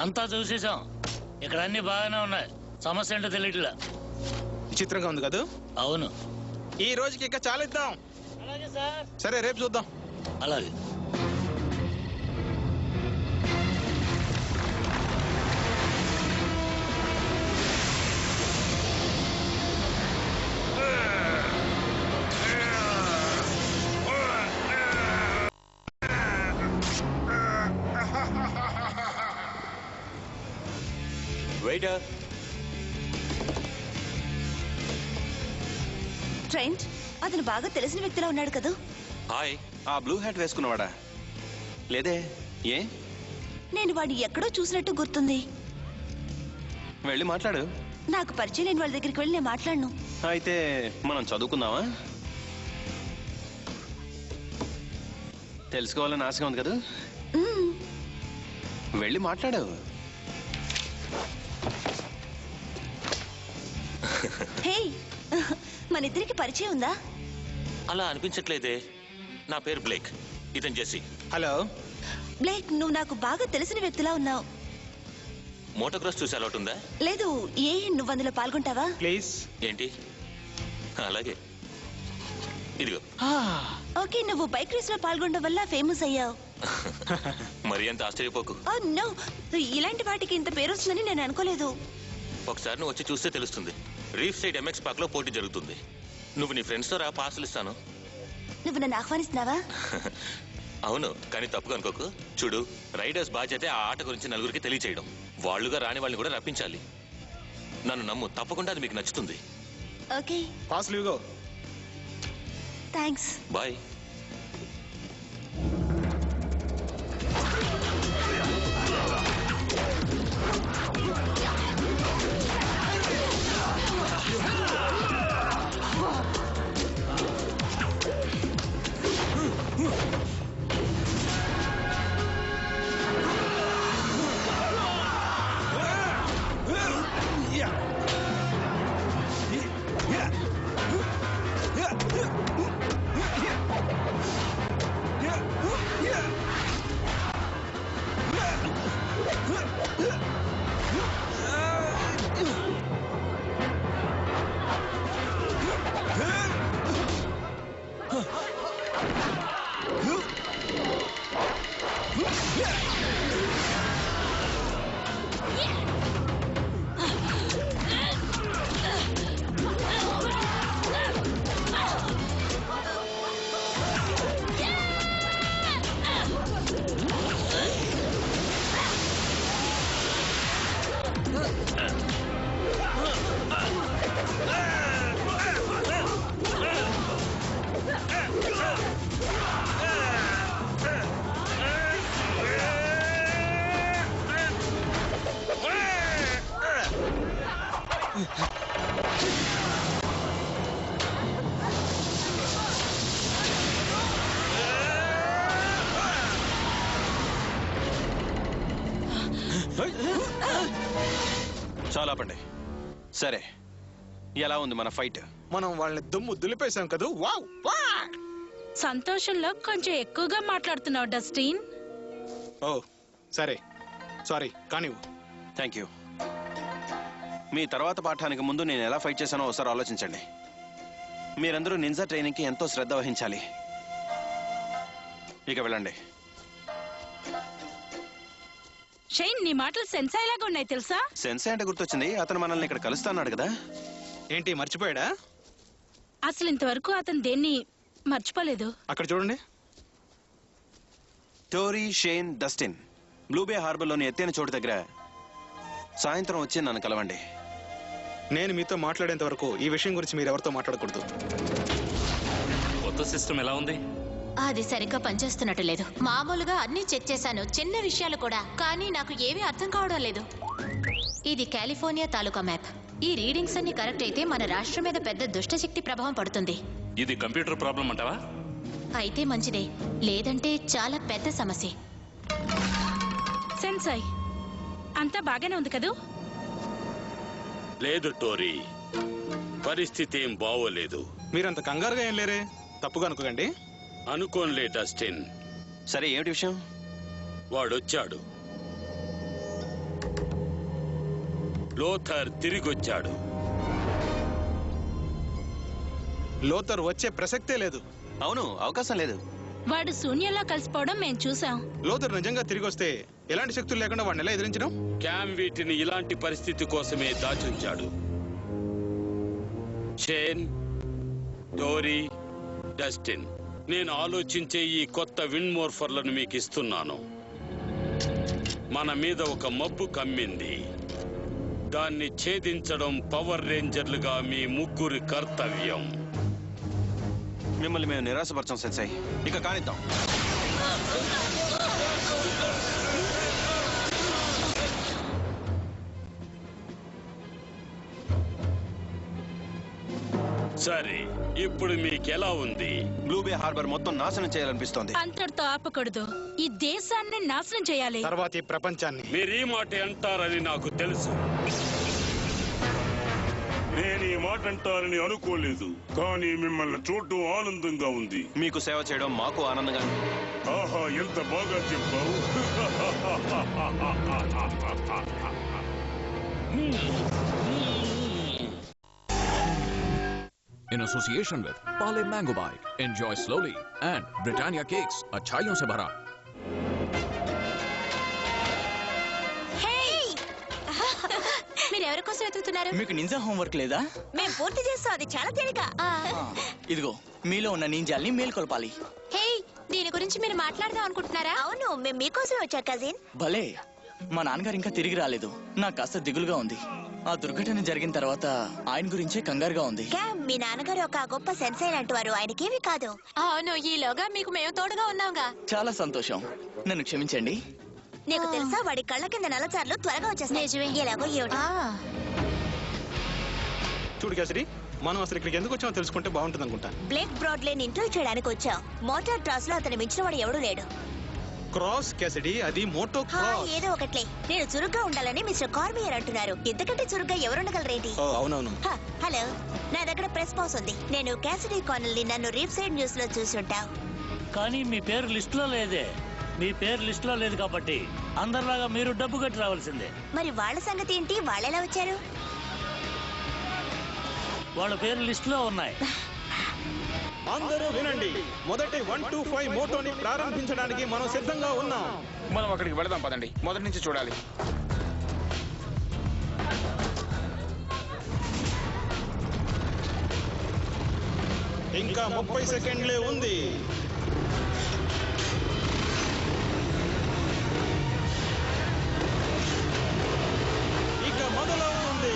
అంతా చూసేసాం. ఇక్కడ అన్ని బాగానే ఉన్నాయి. సమస్య ఏంటో తెలియట్లా. విచిత్రంగా ఉంది కదా? అవును. ఈ రోజుకి ఇంకా చాలిద్దాం. అలాగే సార్. సరే రేపు చూద్దాం. అలాగే. వెయిటర్. ట్రెంట్, అతను బాగా తెలిసిన వ్యక్తిలా ఉన్నాడు కదా? హాయ్. ఆ బ్లూ హ్యాట్ వేసుకున్నవాడా? లేదే. ఏ? నేను వాడిని ఎక్కడో చూసినట్టు గుర్తుంది. వెళ్ళి మాట్లాడు. నాకు పరిచయం లేని వాళ్ళ దగ్గరికి వెళ్ళి నేను మాట్లాడను. అయితే మనం చదువుకుందామా? తెలుసుకోవాలని ఆశగా ఉంది కదా? వెళ్ళి మాట్లాడు. హే, మన ఇద్దరికి పరిచయం ఉందా? అలా అనిపించట్లేదే. నా పేరు బ్లేక్, ఇతను జెస్సీ. హలో బ్లేక్, నువ్వు నాకు బాగా తెలిసిన వ్యక్తిలా ఉన్నావు. మోటోక్రాస్ చూసి అలవాటు ఉందా? లేదు. నువ్వు అందులో పాల్గొంటావా? ప్లీజ్. ఏంటి? అలాగే. ఇదిగో. ఓకే, నువ్వు బైక్ రేస్ లో పాల్గొనడం వల్ల ఫేమస్ అయ్యావు. మరి అంత ఆశ్చర్యపోకు. నో, ఇలాంటి వాటికి ఇంత పేరు వస్తుందని నేను అనుకోలేదు. ఒకసారి నువ్వు వచ్చి చూస్తే తెలుస్తుంది. రీఫ్ సైడ్ ఎంఎక్స్ పార్క్ లో పోటీ జరుగుతుంది. నువ్వు నీ ఫ్రెండ్స్ తో రా, పాసులు ఇస్తాను. నువ్వు నన్ను ఆహ్వానిస్తున్నావా? అవును, కానీ తప్పుగా అనుకోకు. చూడు, రైడర్స్ బాధ్యత ఆ ఆట గురించి నలుగురికి తెలియచేయడం. వాళ్ళుగా రాని వాళ్ళని కూడా రప్పించాలి. నన్ను నమ్ము, తప్పకుండా అది మీకు నచ్చుతుంది. ఓకే. పాసులు ఇవ్వు. థ్యాంక్స్. బాయ్. చాలా ఆపండి. సరే, ఎలా ఉంది మన ఫైట్? మనం వాళ్ళని దుమ్ము దులిపేశాం కదా. వావ్! సంతోషంలో కొంచెం ఎక్కువగా మాట్లాడుతున్నావు డస్టిన్. ఓ సరే, సారీ. కానీ థ్యాంక్ యూ. మీ తర్వాత పాఠానికి ముందు నేను ఎలా ఫైట్ చేశానో ఒకసారి ఆలోచించండి. మీరందరూ నింజా ట్రైనింగ్కి ఎంతో శ్రద్ధ వహించాలి. ఇక వెళ్ళండి. షైన్, నీ మాటలు సెన్సాయ్ లాగా ఉన్నాయి తెలుసా? సెన్సాయ్ అంటే గుర్తొచ్చింది. అతను మనల్ని ఇక్కడ కలుస్తాన్నాడు కదా. ఏంటి, మర్చిపోయాడా? అసలు ఇంతవరకు అతను దేన్ని మర్చిపోలేదు. అక్కడ చూడండి. టోరీ, షేన్, డస్టిన్ బ్లూబే హార్బర్లోని ఎత్తైన చోటు దగ్గర సాయంత్రం వచ్చి నన్ను కలవండి. నేను మీతో మాట్లాడేంత వరకు ఈ విషయం గురించి మీరు ఎవరితో మాట్లాడకూడదు. కొత్త సిస్టమ్ ఎలా ఉంది? అది సరిగ్గా పనిచేస్తున్నట్టు లేదు. మామూలుగా అన్ని చెక్ చేశాను, చిన్న విషయాలు కూడా, కానీ నాకు ఏమీ అర్థం కావడం లేదు. ఇది కాలిఫోర్నియా తాలూకా మ్యాప్. ఈ రీడింగ్స్ అన్ని కరెక్ట్ అయితే మన రాష్ట్రం మీద పెద్ద దుష్టశక్తి ప్రభావం పడుతుంది. ఇది కంప్యూటర్ ప్రాబ్లం అంటావా? అయితే మంచిదే, లేదంటే చాలా పెద్ద సమస్య. సెన్సాయ్, అంతా బాగానే ఉంది కదూ? లేదు టోరీ, పరిస్థితి ఏం బాగోలేదు. మీరంత కంగారుగా ఏం లేరే, తప్పుగా అనుకోకండి. అనుకోనులే డస్టిన్. సరే, ఏమిటి విషయం? వాడొచ్చాడు. లోథర్ తిరిగొచ్చాడు. లోతర్ వచ్చే ప్రసక్తే లేదు. అవును, అవకాశం లేదు. వాడు శూన్యంలో కలిసిపోవడం మేం చూసాం. లోతర్ నిజంగా తిరిగి వస్తే ఎలాంటి శక్తులు లేకుండా వాడిని ఎలా ఎదిరించడం? క్యామ్ వీటిని ఇలాంటి పరిస్థితి కోసమే దాచుంచాడు. షేన్, డోరీ, డస్టిన్, నేను ఆలోచించే ఈ కొత్త విండ్మోర్ఫర్లను మీకు ఇస్తున్నాను. మన మీద ఒక మబ్బు కమ్మింది. దాన్ని ఛేదించడం పవర్ రేంజర్లుగా మీ ముగ్గురి కర్తవ్యం. మిమ్మల్ని మేము నిరాశపరచాం సెన్సై. ఇక కానిద్దాం. సరే, ఇప్పుడు మీకెలా ఉంది? బ్లూబే హార్బర్ మొత్తం నాశనం చేయాలనిపిస్తోంది. అంతటితో ఆపకూడదు. ఈ దేశాన్ని నాశనం చేయాలి. తర్వాత ఈ ప్రపంచాన్ని. మీరు ఈ మాట అంటారని నాకు తెలుసు. నేను ఈ మాట అంటారని అనుకోలేదు, కానీ మిమ్మల్ని చూడటం ఆనందంగా ఉంది. మీకు సేవ చేయడం మాకు ఆనందంగా. ఆహా, ఎంత బాగా చెప్పావు. In association with Parle Mango Bite, enjoy slowly, and Britannia Cakes, अच्छाइयों से भरा. మీరు ఎవరి కోసం వెతుకుతున్నారు? మీకు నింజా హోంవర్క్ లేదా? మేము పూర్తి చేస్తాం, అది చాలా తేలిక. ఇదిగో, మీలో ఉన్న నింజాల్ని మేల్కొల్పాలి. హే, దీని గురించి మీరు మాట్లాడదాం అనుకుంటున్నారా? అవును, మేము మీకోసం వచ్చా కజిన్. భలే, మా నాన్నగారు ఇంకా తిరిగి రాలేదు. నాకు కాస్త దిగులుగా ఉంది. ఆ దుర్ఘటన జరిగిన తర్వాత ఆయన గురించే కంగారుగా ఉంది. క్యామ్, మీ నాన్నగారు ఒక గొప్ప సెన్సై అంటువారు, ఆయనకేమీ కాదు. అవును, ఈలోగా మీకు మేము తోడుగా ఉన్నాంగా. చాలా సంతోషం. నన్ను క్షమించండి. నీకు తెలుసా, వాడి కళ్ళ కింద నల్లచార్లు త్వరగా వచ్చేస్తాయి. ఎలాగో ఏమిటో. చూడు కేసరి, మనం అసలు ఇక్కడికి ఎందుకు వచ్చామో తెలుసుకుంటే బాగుంటుంది అనుకుంటా. బ్లేక్ బ్రాడ్లేని ఇంటర్వ్యూ చేయడానికి వచ్చాం. మోటార్ ట్రాస్ లో అతను మించిన వాడు ఎవడూ లేడు. క్రాస్ కేసడి, అది మోటో క్రాస్. ఏదో ఒకట్లే. నేను చురుగ్గా ఉండాలని మిస్టర్ కార్మియర్ అంటున్నారు. ఇంతకంటే చురుగ్గా ఎవరుండగలరేంటి? అవునవును. హలో, నా దగ్గర ప్రెస్ పాస్ ఉంది. నేను క్యాసిడీ కానల్ ని నన్ను రీఫ్ సైడ్ న్యూస్ లో చూసుంటావు. కానీ మీ పేరు లిస్ట్ లో లేదే. మీ పేరు లిస్ట్ లో లేదు కాబట్టి అందరిలాగా మీరు డబ్బు కట్టి రావాల్సిందే. మరి వాళ్ళ సంగతి ఏంటి? వాళ్ళెలా వచ్చారు? వాళ్ళ పేరు లిస్ట్ లో ఉన్నాయి. అందరూ వినండి, మొదటి 125 మోటోని ప్రారంభించడానికి మనం సిద్ధంగా ఉన్నాం. మనం అక్కడికి వెళదాం పదండి. మొదటి నుంచి చూడాలి. ఇంకా 30 సెకండ్లే ఉంది. ఇక మొదలవుతుంది.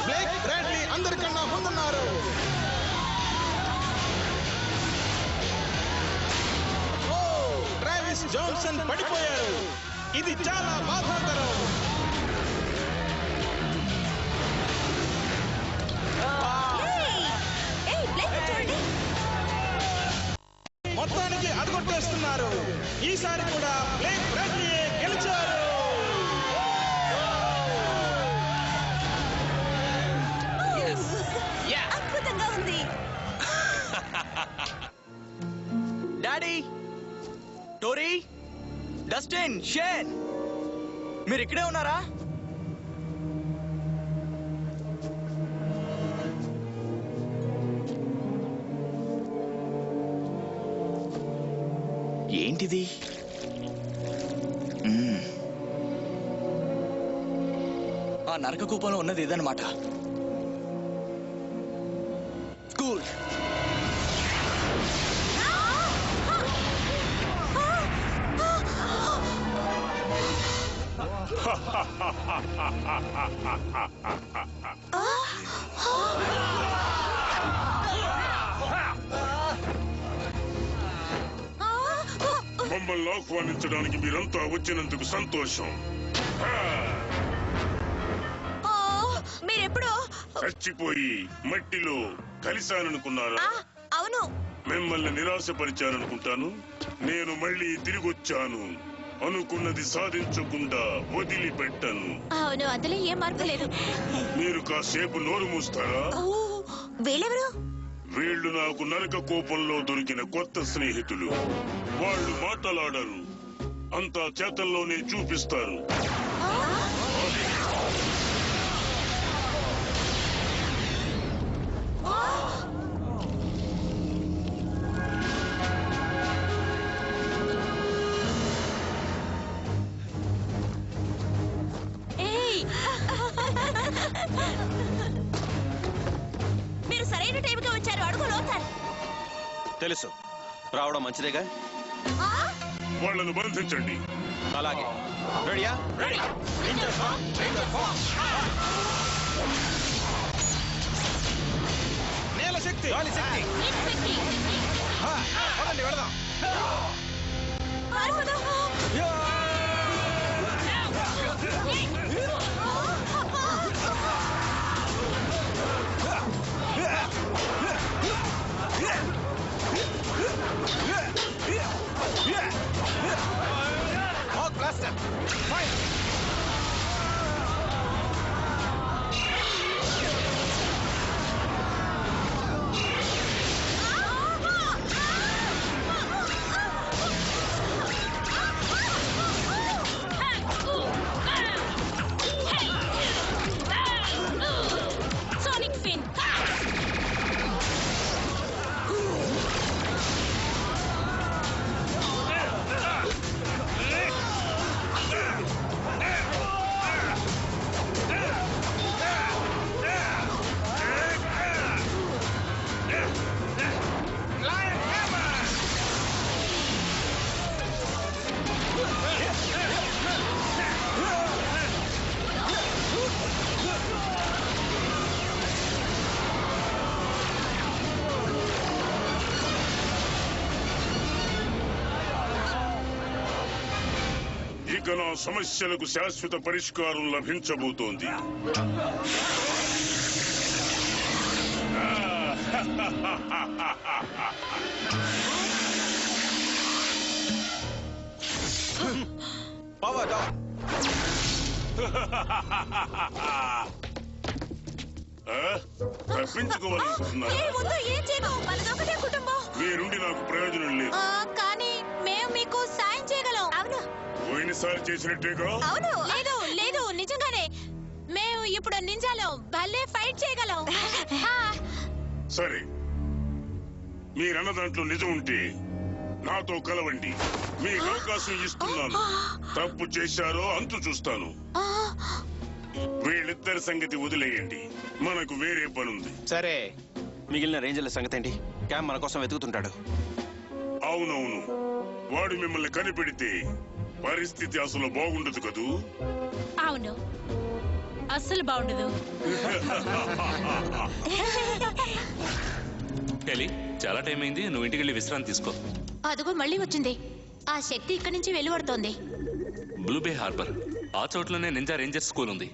బ్లేక్ బ్రాడ్లీ అందరికన్నా ముందున్నారు. ట్రావిస్ జాన్సన్ పడిపోయారు. ఇది చాలా బాధాకరం. మొత్తానికి అదగొట్టేస్తున్నారు. ఈసారి కూడా బ్లేక్ బ్రాడ్లీ గెలిచారు. అద్భుతంగా ఉంది. డాడీ, టోరీ, డస్టిన్, షేన్, మీరు ఇక్కడే ఉన్నారా? ఏంటిది? ఆ నరక కూపంలో ఉన్నది ఇదన్నమాట. కూల్. మమ్మల్ని ఆహ్వానించడానికి మీరంతా వచ్చినందుకు సంతోషం. మీరెప్పుడు చచ్చిపోయి మట్టిలో కలిశాననుకున్నారా? అవును, మిమ్మల్ని నిరాశపరిచాననుకుంటాను. నేను మళ్ళీ తిరిగొచ్చాను. అనుకున్నది సాధించకుండా వదిలిపెట్టను. అవును, అందులో ఏం మార్పు లేదు. మీరు కాసేపు నోరు మూస్తారా? వీళ్ళెవరు? వీళ్ళు నాకు నరక కోపంలో దొరికిన కొత్త స్నేహితులు. వాళ్ళు మాటలాడరు, అంతా చేతల్లోనే చూపిస్తారు. మీరు సరైన టైంకి వచ్చారు. అడుగు లోతారు. తెలుసు, రావడం మంచిదేగా. వాళ్ళను బంధించండి. అలాగే. రెడీయా? నేల శక్తి, గాలి శక్తి. పదండి, వెళదాం. Blaster! Fire! Sonic fin. ఇక నా సమస్యలకు శాశ్వత పరిష్కారం లభించబోతోంది. Power down. తప్పించుకోవాలనుకుంటున్నారు. మీరుండి నాకు ప్రయోజనం లేదు. కానీ మేము మీకు సాయం చేయగలం. అవును, పోయినసారి చేసినట్టేగా. అవును. లేదు లేదు, నిజంగానే మేము ఇప్పుడు నింజాలో భలే ఫైట్ చేయగలం. సరే, మీరన్న దాంట్లో నిజం ఉంటే నాతో కలవండి. మీకు అవకాశం ఇస్తున్నాను. తప్పు చేశారో అంతు చూస్తాను. వీళ్ళిద్దరి సంగతి వదిలేయండి, మనకు వేరే పనుంది. సరే, మిగిలిన రేంజర్ల సంగతి ఏంటి? క్యామ్ మన కోసం వెతుకుతుంటాడు. అవునవును, వాడు మిమ్మల్ని కనిపెడితే పరిస్థితి అసలు బాగుండదు కదూ. అవును, అస్సలు బాగుండదు. ఎలి, చాలా టైం అయింది, నువ్వు ఇంటికి వెళ్ళి విశ్రాంతి తీసుకో. అదుగో మళ్ళీ వచ్చింది. ఆ శక్తి ఇక్కడి నుంచి వెలువడుతోంది. బ్లూబే హార్బర్, ఆ చోట్లోనే నింజా రేంజర్ స్కూల్ ఉంది.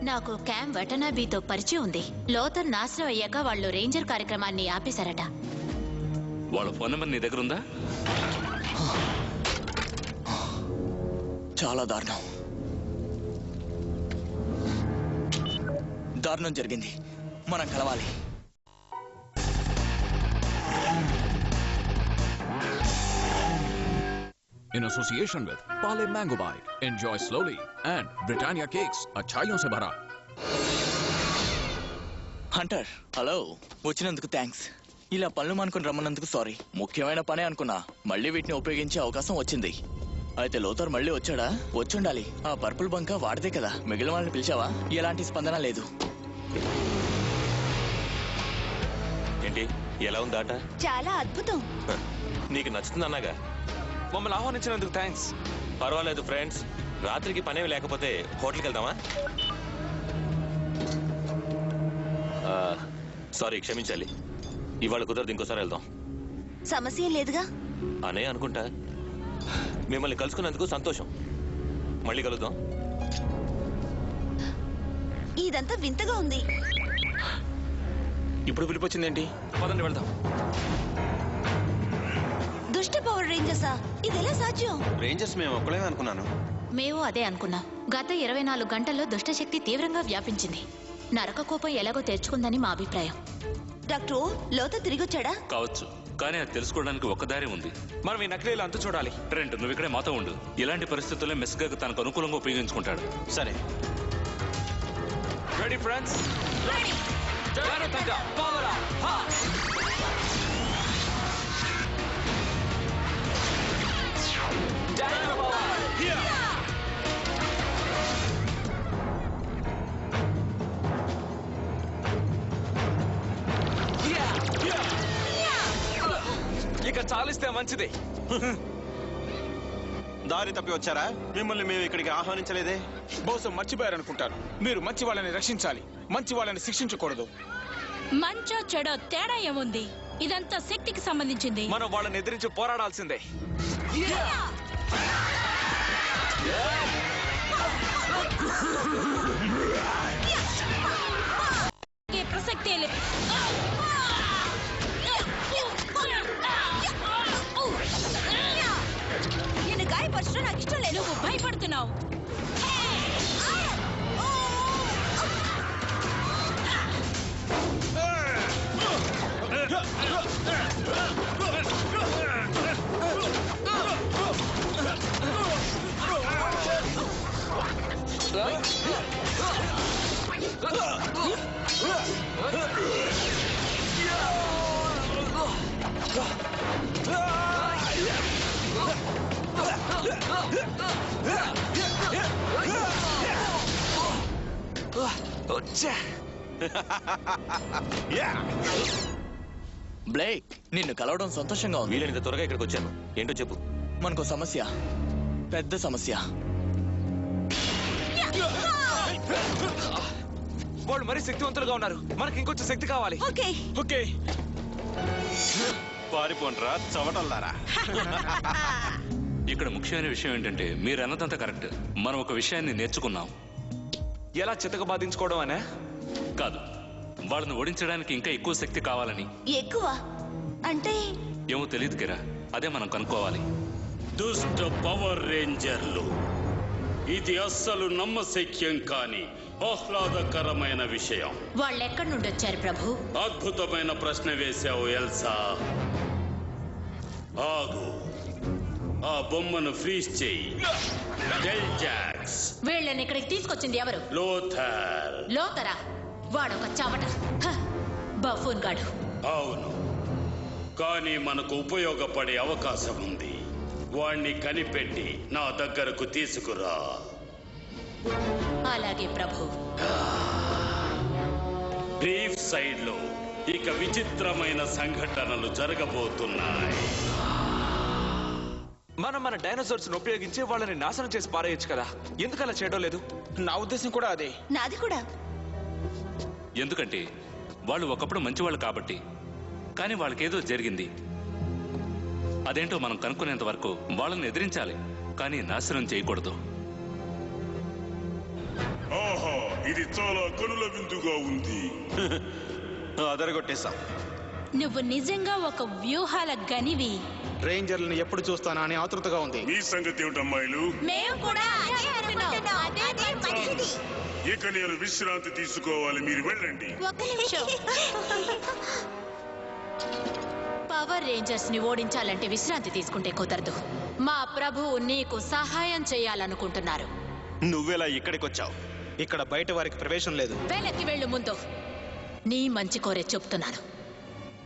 నాకు క్యామ్ వటనాబీతో పరిచయం ఉంది. లోతర్ నాశనం అయ్యాక వాళ్ళు రేంజర్ కార్యక్రమాన్ని ఆపేశారట. వాళ్ళ ఫోన్ నెంబర్ నీ దగ్గర ఉందా? చాలా దారుణం. దారుణం జరిగింది. మనం కలవాలి. In association with Parle Mango Bite, enjoy slowly, and Britannia Cakes, अच्छाइयों से भरा. Hunter, hello. వచ్చినందుకు థ్యాంక్స్. ఇలా పనులు మానుకుని రమ్మన్నందుకు సారీ. ముఖ్యమైన పనే అనుకున్నా, మళ్ళీ వీటిని ఉపయోగించే అవకాశం వచ్చింది. అయితే లోతర్ మళ్ళీ వచ్చాడా? వచ్చుండాలి. ఆ పర్పుల్ బంక వాడిదే కదా. మిగిలిన వాళ్ళని పిలిచావా? ఎలాంటి స్పందన లేదు. ఏంటి, ఎలా ఉంది ఆట? చాలా అద్భుతం. నీకు నచ్చుతుందన్నాగా. మమ్మల్ని ఆహ్వానించినందుకు థ్యాంక్స్. పర్వాలేదు ఫ్రెండ్స్, రాత్రికి పనేవి లేకపోతే హోటల్కి వెళ్దామా? సారీ, క్షమించాలి. ఇవాళ కుదరదు, ఇంకోసారి వెళ్దాం. సమస్య లేదుగా అనే అనుకుంటా. మిమ్మల్ని కలుసుకున్నందుకు సంతోషం. మళ్ళీ కలుద్దాం. ఇదంతా వింతగా ఉంది. ఇప్పుడు పిలిపొచ్చిందేంటి? పదండి వెళ్దాం. దుష్ట పవర్ రేంజర్సా? ఇదెలా సాధ్యం? రేంజర్స్ మేము ఒక్కలేమే అనుకున్నాను. మేము అదే అనుకున్నాం. గత 24 గంటల్లో దుష్టశక్తి తీవ్రంగా వ్యాపించింది. నరక కోపం ఎలాగో తెరుచుకుందని మా అభిప్రాయం. డాక్టర్ లోత తిరిగి వచ్చాడా? కావచ్చు, కానీ అది తెలుసుకోవడానికి ఒక్క దారి ఉంది. మనం ఈ నకిలీలు అంతా చూడాలి. ట్రెంట్, నువ్వు ఇక్కడే మాతో ఉండు. ఇలాంటి పరిస్థితుల్లో మెస్గా తనకు అనుకూలంగా ఉపయోగించుకుంటాడు. సరే. Ready friends? ఇక చాలిస్తే మంచిది. దారి తప్పి వచ్చారా? మిమ్మల్ని మేము ఇక్కడికి ఆహ్వానించలేదే. బహుశా మర్చిపోయారనుకుంటాను. మీరు మంచి వాళ్ళని రక్షించాలి, మంచి వాళ్ళని శిక్షించకూడదు. మంచో చెడో తేడా ఏముంది? ఇదంతా శక్తికి సంబంధించింది. మనం వాళ్ళని ఎదిరించి పోరాడాల్సిందే. ప్రసక్తే లేదు. నేను గాయపరచడం నాకు ఇష్టం లేదు. నువ్వు భయపడుతున్నావు. బ్లేక్, నిన్ను కలవడం సంతోషంగా ఉంది. వీలైనంత త్వరగా ఇక్కడికి వచ్చాను. ఏంటో చెప్పు. మనకు సమస్య, పెద్ద సమస్య. వాళ్ళు మరీ శక్తివంతులుగా ఉన్నారు. మనకి ఇంకొంచెం శక్తి కావాలి. ఓకే. పారిపోండ్రా చవటల్లారా. ఇక్కడ ముఖ్యమైన విషయం ఏంటంటే మీరు అన్నదంతా కరెక్ట్. మనం ఒక విషయాన్ని నేర్చుకున్నాం. ఎలా చితక బాధించుకోవడం అనే కాదు, వాళ్ళని ఓడించడానికి ఇంకా ఎక్కువ శక్తి కావాలని. ఎక్కువ అంటే ఏమో తెలియదు కిరా, అదే మనం కనుక్కోవాలి. దుష్ట పవర్ రేంజర్లు, ఇది అస్సలు నమ్మశక్యం కాని ఆహ్లాదకరమైన విషయం. వాళ్ళెక్కడి నుండి వచ్చారు ప్రభు? అద్భుతమైన ప్రశ్న వేశావు ఎల్సా. ఆగు, ఆ బొమ్మను ఫ్రీజ్ చెయ్యి. Del Jacks. వీళ్ళని ఇక్కడికి తీసుకొచ్చింది ఎవరు? లోథర్. లోతరా? వాడొక చవట, బఫూన్ గాడు. అవును, కానీ మనకు ఉపయోగపడే అవకాశం ఉంది. వాణ్ణి కనిపెట్టి నా దగ్గరకు తీసుకురా. అలాగే ప్రభు. రీఫ్ సైడ్ లో ఇక విచిత్రమైన సంఘటనలు జరగబోతున్నాయి. మనం మన డైనోసార్స్ ఉపయోగించి వాళ్ళని నాశనం చేసి పారేయచ్చు కదా. ఎందుకు అలా చేయడం లేదు? నా ఉద్దేశం కూడా అదే. నాది కూడా. ఎందుకంటే వాళ్ళు ఒకప్పుడు మంచివాళ్ళు కాబట్టి. కానీ వాళ్ళకేదో జరిగింది. అదేంటో మనం కనుక్కునేంత వరకు వాళ్ళని ఎదిరించాలి, కానీ నాశనం చేయకూడదు. ఆహా, ఇది చాలా కనుల విందుగా ఉంది. అదరగొట్టేశా. నువ్వు నిజంగా ఒక వ్యూహాల గనివి. రేంజర్లను ఎప్పుడు చూస్తానా అని ఆతృతగా ఉంది. మీ సంగతి ఏమిటమ్మాయిలు? మేము కూడా ఇక నేను విశ్రాంతి తీసుకోవాలి, మీరు వెళ్ళండి. ఒక్క నిమిషం. పవర్ రేంజర్స్ ని ఓడించాలంటే విశ్రాంతి తీసుకుంటే కుదరదు. మా ప్రభువు నీకు సహాయం చేయాలనుకుంటున్నారు. నువ్వెలా ఇక్కడికి వచ్చావు? ఇక్కడ బయట వారికి ప్రవేశం లేదు. వెనక్కి వెళ్ళు. ముందు నీ మంచి కోరే చెప్తున్నాను.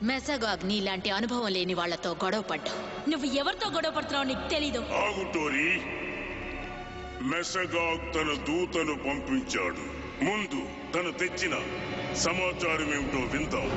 మెసగాగ్ నీలాంటి అనుభవం లేని వాళ్లతో గొడవ పడ్డావు. నువ్వు ఎవరితో గొడవ పడుతున్నావు నీకు తెలీదు. ఆగు టోరీ. మెసగాగ్ తన దూతను పంపించాడు. ముందు తను తెచ్చిన సమాచారం ఏమిటో విందాం.